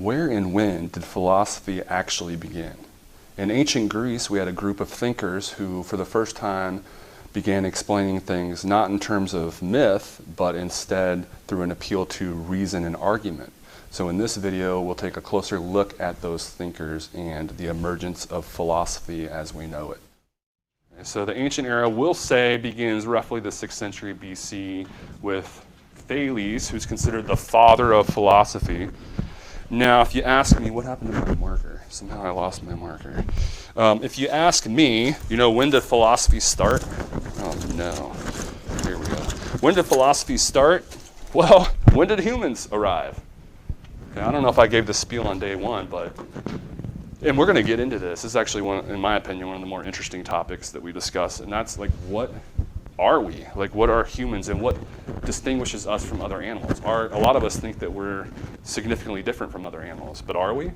Where and when did philosophy actually begin? In ancient Greece, we had a group of thinkers who, for the first time, began explaining things not in terms of myth, but instead through an appeal to reason and argument. So in this video, we'll take a closer look at those thinkers and the emergence of philosophy as we know it. So the ancient era, we'll say, begins roughly the 6th century BC with Thales, who's considered the father of philosophy. Now, if you ask me, what happened to my marker? Somehow I lost my marker. If you ask me, when did philosophy start? Oh no, here we go. When did philosophy start? Well, when did humans arrive? Okay, I don't know if I gave the spiel on day one, and we're going to get into this. This is actually, in my opinion, one of the more interesting topics that we discuss, and that's like, what are we? Like, what are humans, and what distinguishes us from other animals? A lot of us think that we're significantly different from other animals, but are we?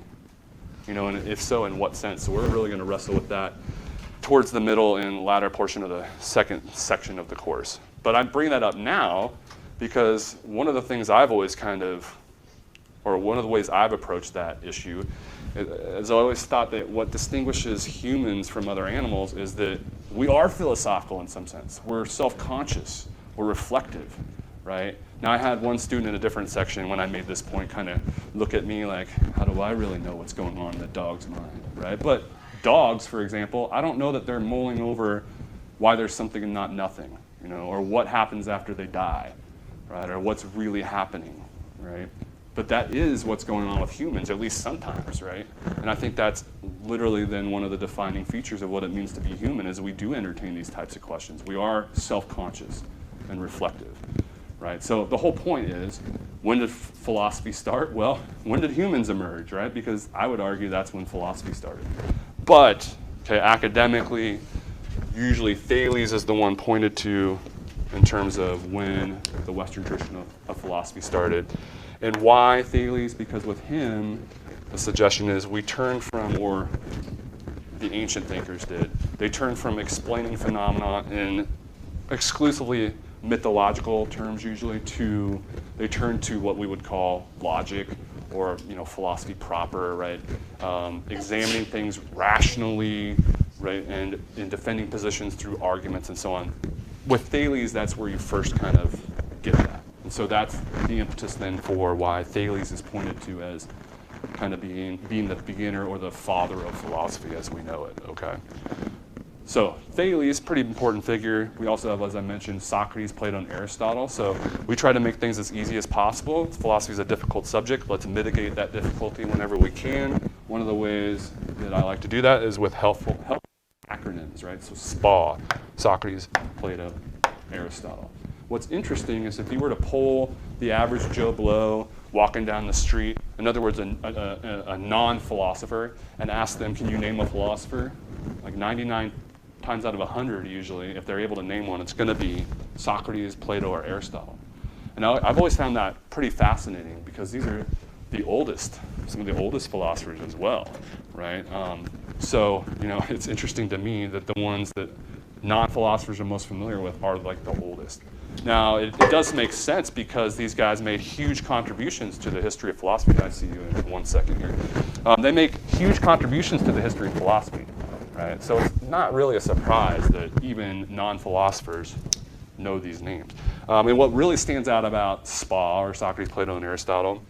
And if so, in what sense? So we're really going to wrestle with that towards the middle and latter portion of the second section of the course. But I'm bringing that up now because one of the things I've always one of the ways I've approached that issue is I always thought that what distinguishes humans from other animals is that we are philosophical in some sense. We're self-conscious. We're reflective, right? Now, I had one student in a different section when I made this point kind of look at me like, how do I really know what's going on in the dog's mind, right? But dogs, for example, I don't know that they're mulling over why there's something and not nothing, or what happens after they die, right? Or what's really happening, right? But that is what's going on with humans, at least sometimes, right? And I think that's literally then one of the defining features of what it means to be human is we do entertain these types of questions. We are self-conscious and reflective, right? So the whole point is, when did philosophy start? Well, when did humans emerge, right? Because I would argue that's when philosophy started. But, academically, usually Thales is the one pointed to in terms of when the Western tradition of philosophy started. And why Thales? Because with him, the suggestion is we turn from, or the ancient thinkers did, they turned from explaining phenomena in exclusively mythological terms usually they turned to what we would call logic or philosophy proper, right? Examining things rationally, right? And in defending positions through arguments and so on. With Thales, that's where you first kind of get that. And so that's the impetus then for why Thales is pointed to as kind of being the beginner or the father of philosophy as we know it, okay? So Thales, pretty important figure. We also have, as I mentioned, Socrates, Plato, and Aristotle. So we try to make things as easy as possible. Philosophy is a difficult subject. Let's mitigate that difficulty whenever we can. One of the ways that I like to do that is with helpful acronyms, right? So SPA, Socrates, Plato, Aristotle. What's interesting is if you were to poll the average Joe Blow walking down the street, in other words, a non-philosopher, and ask them, can you name a philosopher? Like 99 times out of 100 usually, if they're able to name one, it's going to be Socrates, Plato, or Aristotle. And I've always found that pretty fascinating because these are some of the oldest philosophers as well, right? So, it's interesting to me that the ones that non-philosophers are most familiar with are like the oldest. Now, it does make sense because these guys made huge contributions to the history of philosophy. I see you in 1 second here. They make huge contributions to the history of philosophy, right? So it's not really a surprise that even non-philosophers know these names. And what really stands out about SPA, or Socrates, Plato, and Aristotle,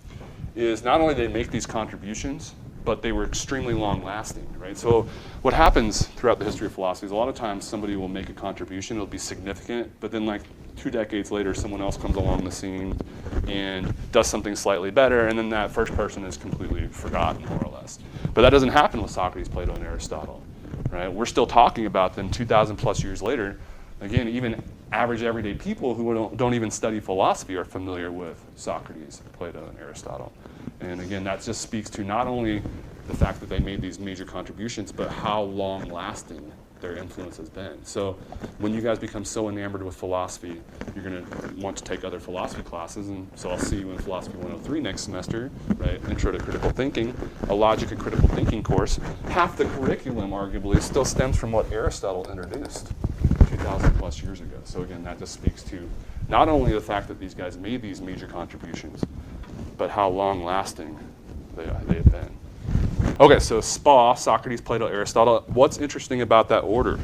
is not only did they make these contributions, but they were extremely long-lasting, right? So what happens throughout the history of philosophy is a lot of times somebody will make a contribution, it'll be significant, but then like 2 decades later, someone else comes along the scene and does something slightly better, and then that first person is completely forgotten, more or less. But that doesn't happen with Socrates, Plato, and Aristotle, right? We're still talking about them 2,000 plus years later. Again, even average everyday people who don't even study philosophy are familiar with Socrates, Plato, and Aristotle. And again, that just speaks to not only the fact that they made these major contributions, but how long-lasting their influence has been. So when you guys become so enamored with philosophy, you're going to want to take other philosophy classes. And so I'll see you in Philosophy 103 next semester, right? Intro to Critical Thinking, a logic and critical thinking course. Half the curriculum, arguably, still stems from what Aristotle introduced 2,000 plus years ago. So again, that just speaks to not only the fact that these guys made these major contributions, but how long-lasting they had been. Okay, so SPA, Socrates, Plato, Aristotle. What's interesting about that order?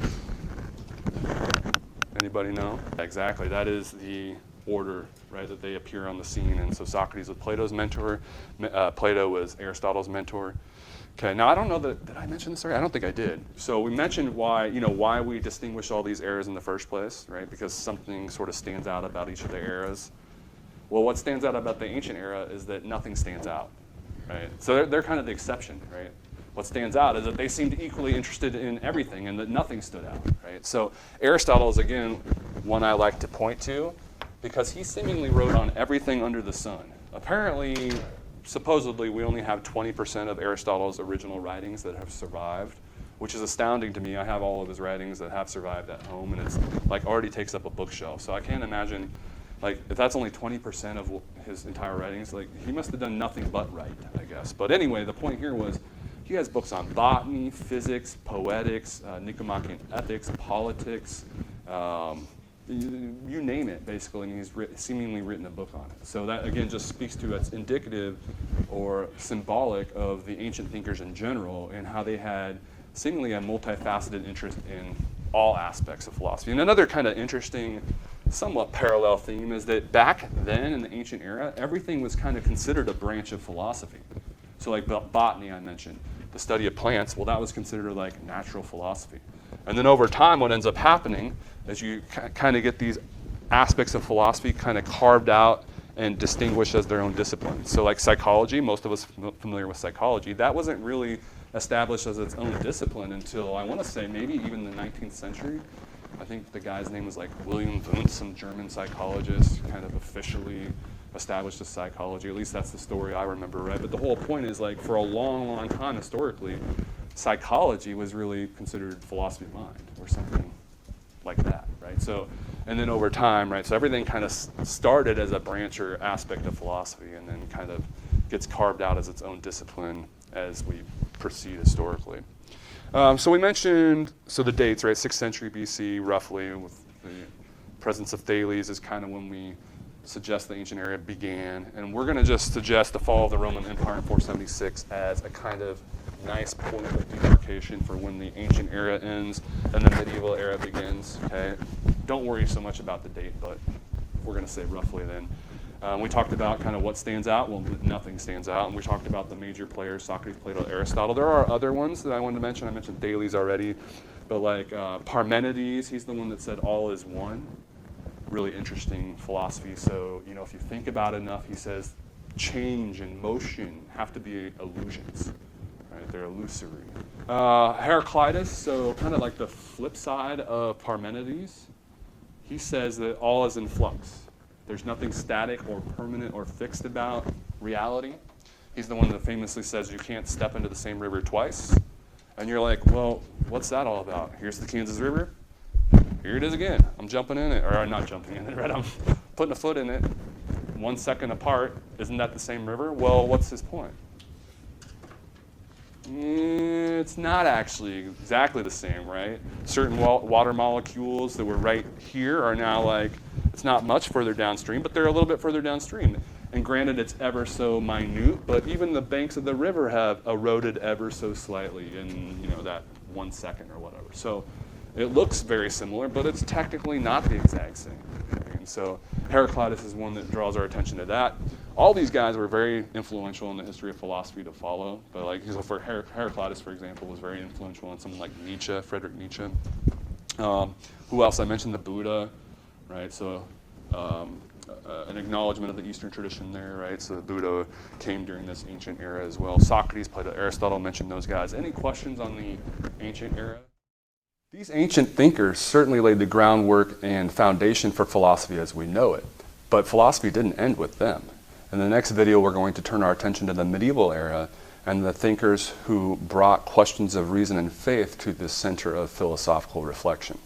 Anybody know? Exactly, that is the order, right, that they appear on the scene. And so Socrates was Plato's mentor, Plato was Aristotle's mentor. Okay, now I don't know did I mention this already? I don't think I did. So we mentioned why we distinguish all these eras in the first place, right? Because something sort of stands out about each of the eras. Well, what stands out about the ancient era is that nothing stands out, right? So they're kind of the exception, right? What stands out is that they seemed equally interested in everything and that nothing stood out, right? So Aristotle is, again, one I like to point to because he seemingly wrote on everything under the sun. Apparently, supposedly, we only have 20% of Aristotle's original writings that have survived, which is astounding to me. I have all of his writings that have survived at home, and it's like already takes up a bookshelf. So I can't imagine, like, if that's only 20% of his entire writings, like, he must have done nothing but write, I guess. But anyway, the point here was he has books on botany, physics, poetics, Nicomachean ethics, politics, you name it, basically, and he's seemingly written a book on it. So that, again, just speaks to, it's indicative or symbolic of the ancient thinkers in general and how they had seemingly a multifaceted interest in all aspects of philosophy. And another kind of interesting, somewhat parallel theme is that back then in the ancient era, everything was kind of considered a branch of philosophy. So like botany I mentioned, the study of plants, well, that was considered like natural philosophy. And then over time, what ends up happening is you kind of get these aspects of philosophy kind of carved out and distinguished as their own disciplines. So like psychology, most of us familiar with psychology, that wasn't really established as its own discipline until, I want to say, maybe even the 19th century. I think the guy's name was like William Wundt, some German psychologist, kind of officially established as psychology. At least that's the story I remember, right? But the whole point is, like, for a long, long time historically, psychology was really considered philosophy of mind or something like that, right? So, and then over time, right, so everything kind of started as a branch or aspect of philosophy and then kind of gets carved out as its own discipline as we proceed historically. So we mentioned, so the dates, right, 6th century BC, roughly, with the presence of Thales is kind of when we suggest the ancient era began. And we're going to just suggest the fall of the Roman Empire in 476 as a kind of nice point of demarcation for when the ancient era ends and the medieval era begins. Okay, don't worry so much about the date, but we're going to say roughly then. We talked about kind of what stands out. Well, nothing stands out. And we talked about the major players, Socrates, Plato, Aristotle. There are other ones that I wanted to mention. I mentioned Thales already. But like Parmenides, he's the one that said all is one. Really interesting philosophy. So, you know, if you think about it enough, he says change and motion have to be illusions. Right? They're illusory. Heraclitus, so kind of like the flip side of Parmenides, he says that all is in flux. There's nothing static or permanent or fixed about reality. He's the one that famously says you can't step into the same river twice. And you're like, well, what's that all about? Here's the Kansas River. Here it is again. I'm jumping in it, or I'm not jumping in it, right? I'm putting a foot in it 1 second apart. Isn't that the same river? Well, what's his point? It's not actually exactly the same, right? Certain water molecules that were right here are now like, it's not much further downstream, but they're a little bit further downstream. And granted, it's ever so minute, but even the banks of the river have eroded ever so slightly in, you know, that 1 second or whatever. So it looks very similar, but it's technically not the exact same. And so Heraclitus is one that draws our attention to that. All these guys were very influential in the history of philosophy to follow. But like, so for Heraclitus, for example, was very influential in someone like Nietzsche, Friedrich Nietzsche. Who else? I mentioned the Buddha, right? So an acknowledgement of the Eastern tradition there, right? So the Buddha came during this ancient era as well. Socrates, Plato, Aristotle, mentioned those guys. Any questions on the ancient era? These ancient thinkers certainly laid the groundwork and foundation for philosophy as we know it, but philosophy didn't end with them. In the next video, we're going to turn our attention to the medieval era and the thinkers who brought questions of reason and faith to the center of philosophical reflection.